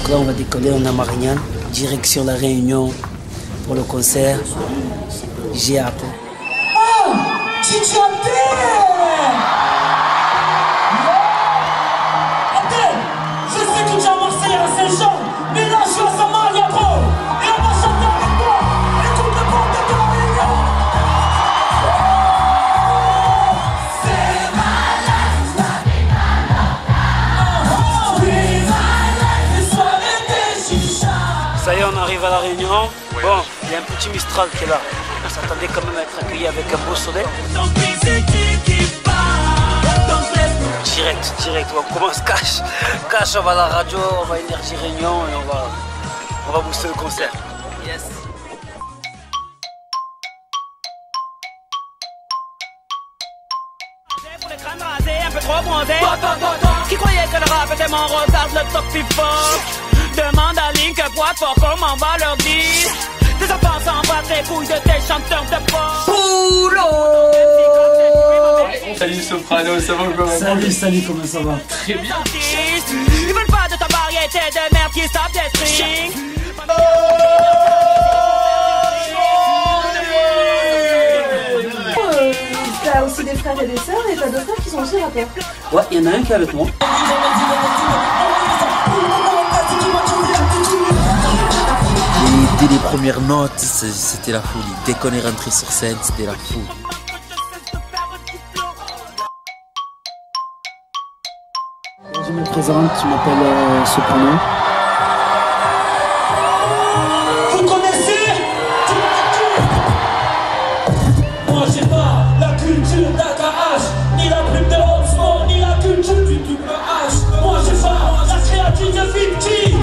Donc là, on va décoller, on a Marignane, direction La Réunion pour le concert. J'ai hâte. Oh, Chichapé! Attends, je sais que tu as Marseille à Saint-Jean, mais là je suis à Samaria, bro. Et on va chanter avec toi. Écoute le pont de La Réunion. C'est ma life, la vie, les soirées des chichas. Ça y est, on arrive à La Réunion. Bon, il y a un petit Mistral qui est là. On s'attendait quand même à être accueilli avec un beau soleil. Direct, on commence cash, on va à la radio, on va à Énergie Réunion et on va booster le concert. Yes. Pour les crânes rasés, un peu trop bronzés. Qui croyait que le rap était mon regarde le top people. Demande à Link boîte fort comment va leur dire. Des enfants s'en battent les couilles de tes chanteurs de pop. Salut Soprano, ça va ou quoi? Salut, comment ça va? Très bien. Ils veulent pas de ta variété de merde qui savent des strings. T'as aussi des frères et des sœurs et t'as deux frères qui sont aussi rappeurs. Ouais, il y en a un qui est avec moi. Et dès les premières notes, c'était la folie. Dès qu'on est rentré sur scène, c'était la folie. Je me présente, je m'appelle Soprano. Vous connaissez? Moi j'ai pas la culture d'AKH, ni la plume de Holtzman, ni la culture du double H. Moi j'ai pas la créative de Vichy, ni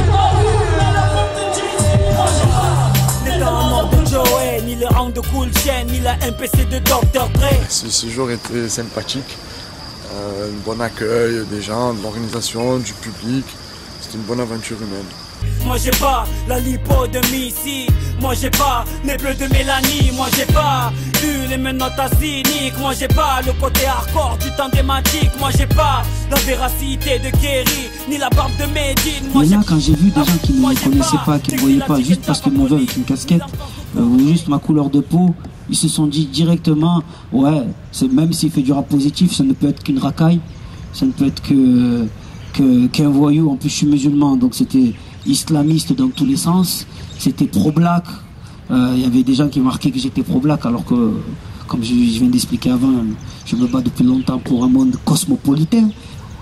la plume de Jay-Z. Moi j'ai pas Ni le mort de Joey, ni le rang de Cool Chain, ni la MPC de Dr. Dre. Ce jour était sympathique. Un bon accueil des gens, de l'organisation, du public. C'était une bonne aventure humaine. Moi j'ai pas la lipo de Missy. Moi j'ai pas les bleus de Mélanie. Moi j'ai pas eu les menottes à cynique. Moi j'ai pas le côté hardcore du temps thématique. Moi j'ai pas la véracité de Kerry, ni la barbe de Medine. Mais là, quand j'ai vu des gens qui ne me connaissaient pas, qui ne me voyaient pas, juste parce qu'ils m'ont vu avec une casquette, ou juste ma couleur de peau, ils se sont dit directement, ouais, même s'il fait du rap positif, ça ne peut être qu'une racaille, ça ne peut être qu'un voyou. En plus, je suis musulman, donc c'était islamiste dans tous les sens, c'était pro-black. Il y avait des gens qui marquaient que j'étais pro-black, alors que, comme je viens d'expliquer avant, je me bats depuis longtemps pour un monde cosmopolitain.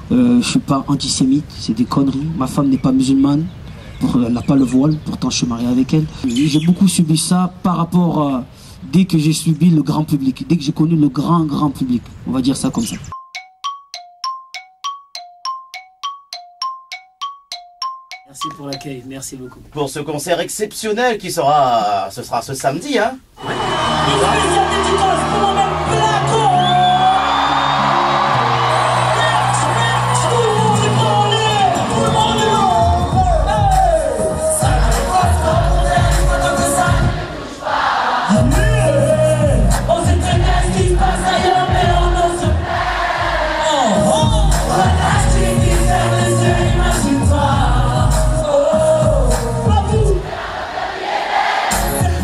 Je suis pas antisémite, c'est des conneries. Ma femme n'est pas musulmane, elle n'a pas le voile, pourtant je suis marié avec elle. J'ai beaucoup subi ça par rapport à dès que j'ai subi le grand public, dès que j'ai connu le grand public, on va dire ça comme ça. Merci pour l'accueil, merci beaucoup. Pour ce concert exceptionnel qui sera ce samedi, hein.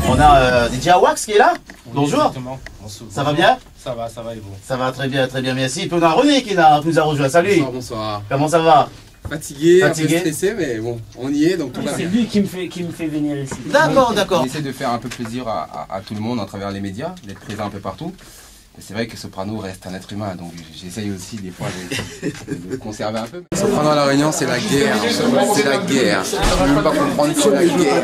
On a DJ Awax qui est là. Oui, bonjour. Exactement. Ça va bien? Ça va et vous? Ça va très bien, merci. Et puis on a René qui nous a rejoint. Salut. Bonsoir. Comment ça va? Fatigué, un peu stressé, mais bon, on y est, donc tout va bien. C'est lui qui me fait venir ici. D'accord. On essaie de faire un peu plaisir à tout le monde à travers les médias, d'être présent un peu partout. Et c'est vrai que Soprano reste un être humain, donc j'essaye aussi des fois de conserver un peu. Soprano à La Réunion, c'est la guerre. C'est la guerre. Je ne peux même pas comprendre, c'est la guerre.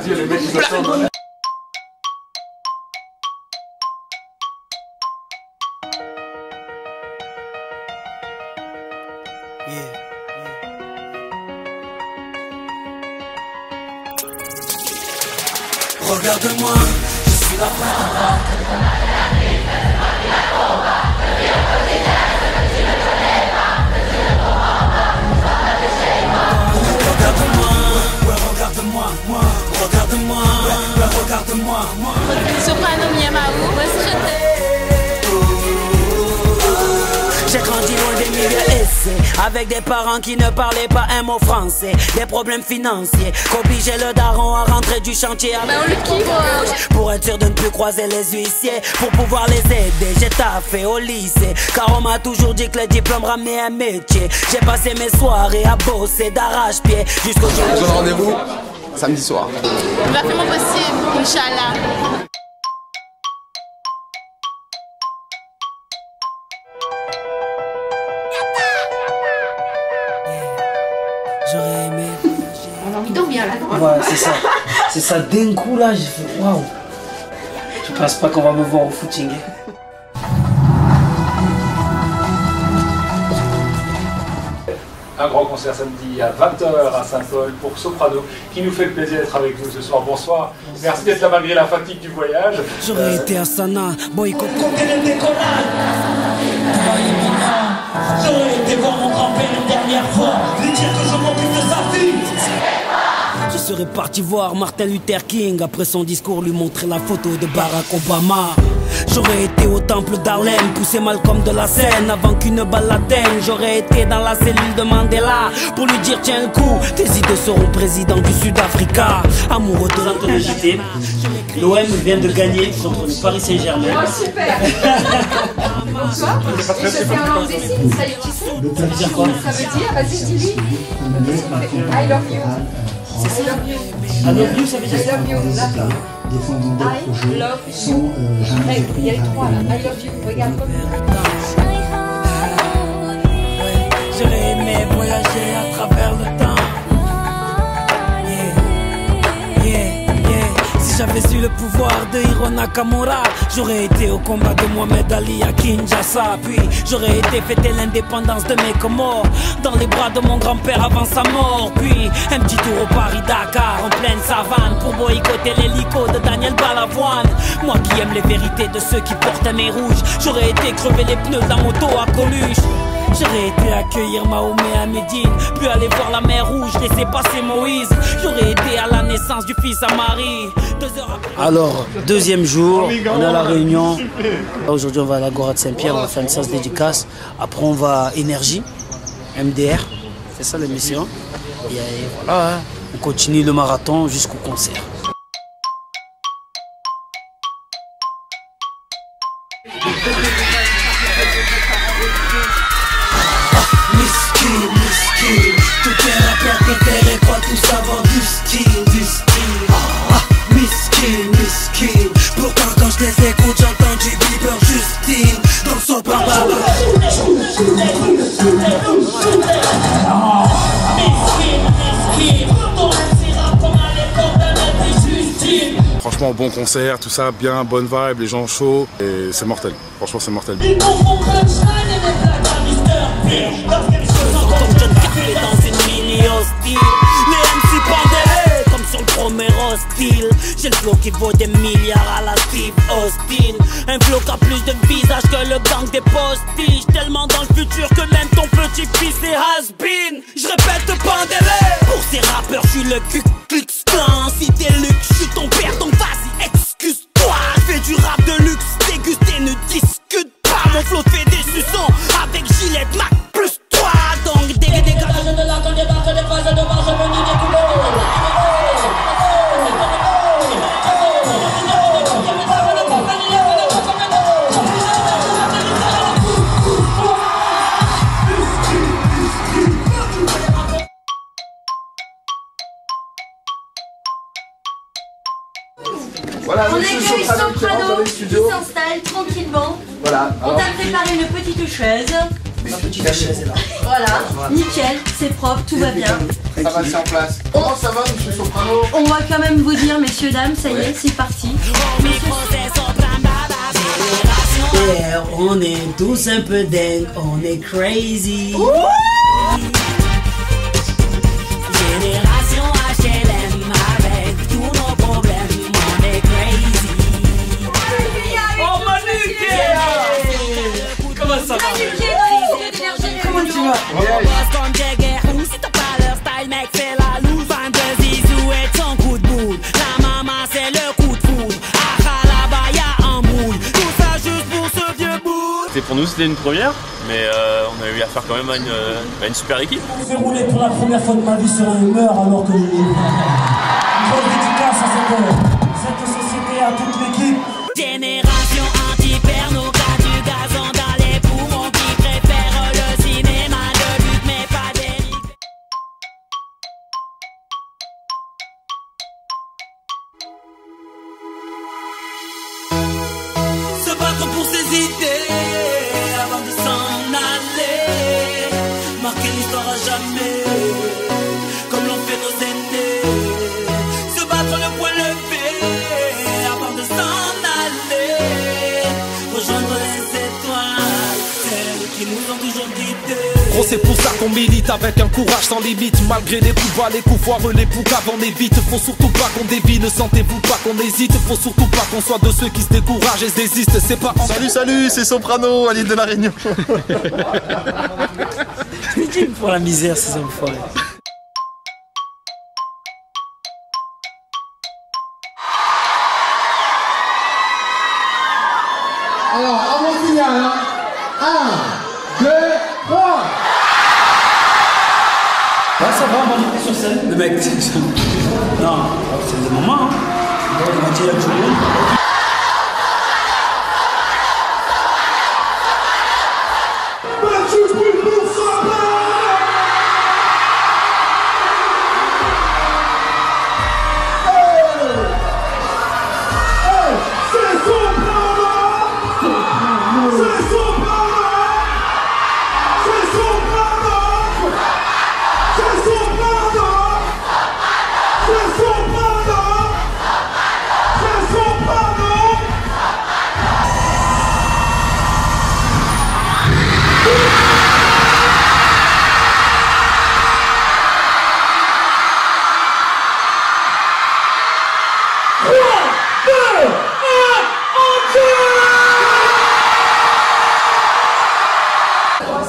Regarde-moi, je suis la femme. Regarde-moi, Soprano Miamaou, j'ai grandi loin des milieux aisés, à avec des parents qui ne parlaient pas un mot français. Des problèmes financiers qu'obligeaient le daron à rentrer du chantier avec on le kiffe. pour être sûr de ne plus croiser les huissiers. Pour pouvoir les aider, j'ai taffé au lycée, car on m'a toujours dit que le diplôme ramenait un métier. J'ai passé mes soirées à bosser d'arrache-pied jusqu'au jour où... On se donne rendez-vous samedi soir. Je vais faire mon possible, Inch'Allah. J'aurais aimé voyager. On a envie de dormir là. Ouais, c'est ça. C'est ça, d'un coup là, j'ai fait waouh. Je pense pas qu'on va me voir au footing. Un grand concert samedi à 20h à Saint-Paul pour Soprano, qui nous fait le plaisir d'être avec nous ce soir. Bonsoir. Merci d'être là malgré la fatigue du voyage. J'aurais été à Sana, boycott. J'aurais été voir mon grand-père une dernière fois, lui dire que je m'occupe de sa fille. Je serais parti voir Martin Luther King après son discours, lui montrer la photo de Barack Obama. J'aurais été au temple d'Harlem, pousser Malcolm de la scène avant qu'une balle l'atteigne. J'aurais été dans la cellule de Mandela pour lui dire tiens le coup, tes idées seront président du Sud-Africa. Amoureux de l'anthologie. L'OM vient de gagner contre le Paris Saint-Germain. Oh super. Bonsoir. Et ça c'est en langue des signes, ça y est, tu sais. Ça veut dire quoi? Ça veut dire, vas-y dis-lui. I love you. I love you. I love you, ça veut dire I love you. I love you. Il y a les trois là. I love you. Regarde comme J'aurais aimé voyager à travers le temps. Si j'avais eu le pouvoir de Hiro Nakamura, j'aurais été au combat de Mohamed Ali à Kinshasa. Puis j'aurais été fêter l'indépendance de mes Comores dans les bras de mon grand-père avant sa mort. Puis un petit tour au Paris-Dakar en pleine savane pour boycotter l'hélico de Daniel Balavoine. Moi qui aime les vérités de ceux qui portent un nez rouge, j'aurais été crever les pneus de la moto à Coluche. J'aurais été accueillir Mahomet à Médine, puis aller voir la mer Rouge, laisser passer Moïse. J'aurais été à la naissance du fils à Marie. 2 heures après... Alors, deuxième jour, on est à la Réunion. Aujourd'hui, on va à l'Agora de Saint-Pierre, on va faire une séance dédicace. Après, on va à Énergie, MDR, c'est ça l'émission. Et voilà, on continue le marathon jusqu'au concert. Tous tes rappeurs préférés croient tout savoir du style, miskin. Pourtant quand je les écoute j'entends du Bieber Justine dans son papa. Franchement, bon concert, tout ça, bien, bonne vibe, les gens chauds, et c'est mortel. Franchement, c'est mortel. Dans une mini hostile, les MC pendés comme sur le premier hostile. J'ai le flow qui vaut des milliards à la Steve Austin. Un flow qui a plus de visage que le gang des postiches. Tellement dans le futur que même ton petit-fils est has-been. Je répète pendez-les. Pour ces rappeurs je suis le Ku Klux Klan. Si t'es luxe je suis ton père donc vas-y excuse-toi. Fais du rap de luxe, déguster ne discute pas. Mon flow fait des suçons avec Gillette Mac plus toi. Donc des gages de la quand débarque des phases de marche venus découper. Voilà, on accueille Soprano qui s'installe tranquillement. Voilà. On t'a préparé une petite chaise. La petite chaise est là. Voilà, nickel, c'est propre, tout va bien. Ça va, c'est en place. Comment ça va, monsieur Soprano? On va quand même vous dire, messieurs, dames, ça y est, c'est parti. Yeah, on est tous un peu dingue, on est crazy. Génération HLM avec tous nos problèmes, on est crazy. Oh Manu, comment ça va? Comment tu vas? Comme Jagger, si t'as pas leur style, mec, fais la loose. Fan de Zizou et son coup de boule. La maman, c'est le coup de foudre. Akhalaba, y'a un moule. Tout ça juste pour ce vieux bout. Pour nous, c'était une première, mais on a eu affaire quand même à une super équipe. Je vais rouler pour la première fois de ma vie sur un humeur alors que je une grosse dédicace à cette société, à toute l'équipe. Génération anti-perno, du gazon dans les poumons qui préfèrent le cinéma de lutte mais pas d'élite. Se battre pour ses idées avant de s'en aller, marquer l'histoire à jamais comme l'ont fait nos aînés. Se battre le point levé avant de s'en aller, rejoindre les étoiles, celles qui nous ont toujours guidés. Gros, c'est pour ça qu'on milite avec un courage sans limite. Malgré les coups de bas, les coups foireux, les poucaves, on évite. Faut surtout pas qu'on dévie, ne sentez-vous pas qu'on hésite. Faut surtout pas qu'on soit de ceux qui se découragent et se désistent. C'est pas en... Salut, c'est Soprano à l'île de la Réunion. Je me dis pour la misère, ces enfoirés. Alors, à mon signal, hein. 1, 2, 3. Ouais, ça va, moi j'étais sur scène. Le mec, non, c'est des moments, hein. La moitié là, tout le monde.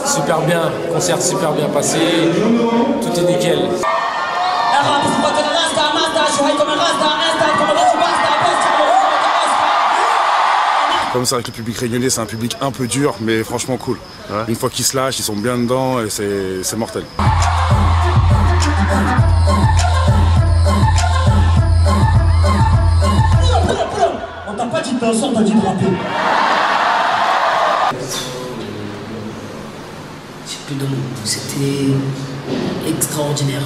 Super bien, concert super bien passé, tout est nickel. Comme ça avec le public régulier, c'est un public un peu dur, mais franchement cool. Ouais. Une fois qu'ils se lâchent, ils sont bien dedans et c'est mortel. On t'a pas dit de danser, on t'a dit de rapper. Plus de mots, c'était extraordinaire.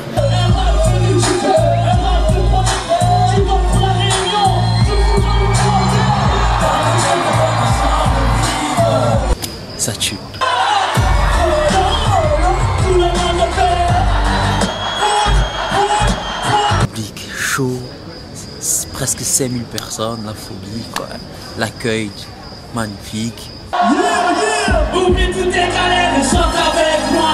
Ça tue. Public chaud, presque 5000 personnes, la folie quoi. L'accueil magnifique. Oublie tous tes galères et chante avec moi.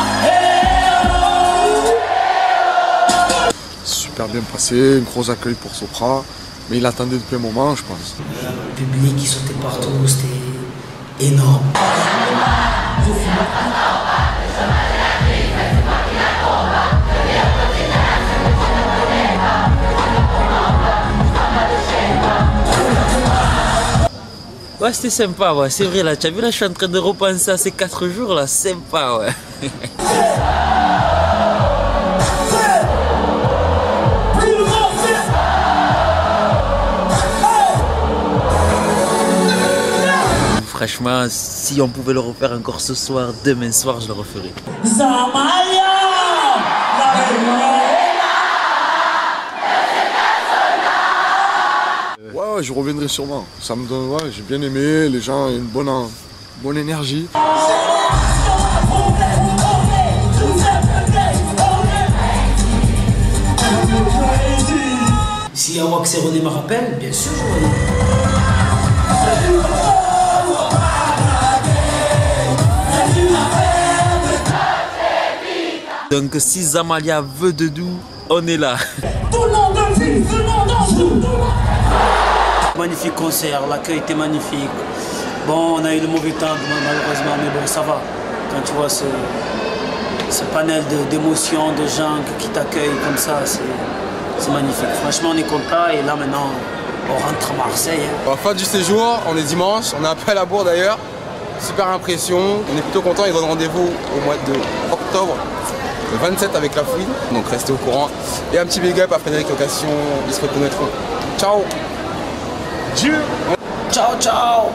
Super bien passé, un gros accueil pour Sopra, mais il attendait depuis un moment, je pense. Le public qui sautait partout, c'était énorme. Ouais, c'était sympa, ouais, c'est vrai, là, tu as vu, là, je suis en train de repenser à ces 4 jours, là, sympa, ouais. Franchement, si on pouvait le refaire encore ce soir, demain soir, je le referais. Ouais, je reviendrai sûrement. Ça me donne, ouais, j'ai bien aimé, les gens, une bonne énergie. Si Awax et René me rappellent, bien sûr, je reviens. Donc si Zamalia veut de nous, on est là. Tout le monde vit, tout le monde danse. Magnifique concert, l'accueil était magnifique. Bon, on a eu le mauvais temps malheureusement, mais bon, ça va. Quand tu vois ce panel d'émotions, de gens qui t'accueillent comme ça, c'est magnifique. Franchement, on est content et là maintenant, on rentre à Marseille. À la fin du séjour, on est dimanche, on est un peu à la bourre d'ailleurs. super impression. On est plutôt content, ils donnent rendez-vous au mois d'octobre, le 27 avec La Fouine. Donc restez au courant. Et un petit big up à Frédéric Location, ils se reconnaîtront. Ciao. Ciao, ciao.